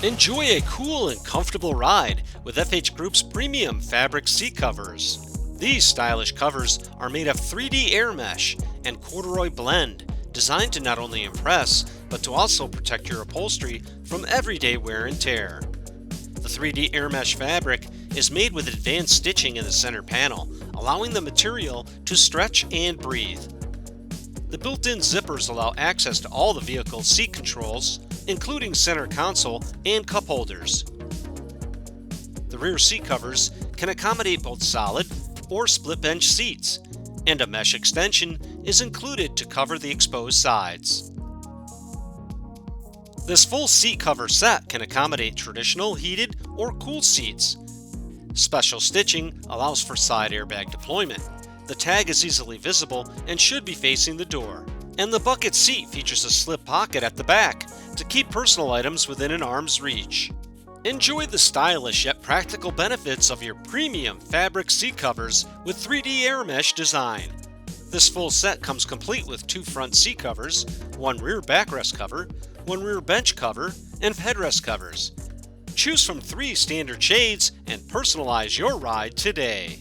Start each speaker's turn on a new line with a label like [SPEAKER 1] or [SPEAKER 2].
[SPEAKER 1] Enjoy a cool and comfortable ride with FH Group's premium fabric seat covers. These stylish covers are made of 3D air mesh and corduroy blend, designed to not only impress, but to also protect your upholstery from everyday wear and tear. The 3D air mesh fabric is made with advanced stitching in the center panel, allowing the material to stretch and breathe. The built-in zippers allow access to all the vehicle's seat controls, including center console and cup holders. The rear seat covers can accommodate both solid or split bench seats, and a mesh extension is included to cover the exposed sides. This full seat cover set can accommodate traditional heated or cooled seats. Special stitching allows for side airbag deployment. The tag is easily visible and should be facing the door. And the bucket seat features a slip pocket at the back to keep personal items within an arm's reach. Enjoy the stylish yet practical benefits of your premium fabric seat covers with 3D air mesh design. This full set comes complete with 2 front seat covers, 1 rear backrest cover, 1 rear bench cover, and headrest covers. Choose from 3 standard shades and personalize your ride today.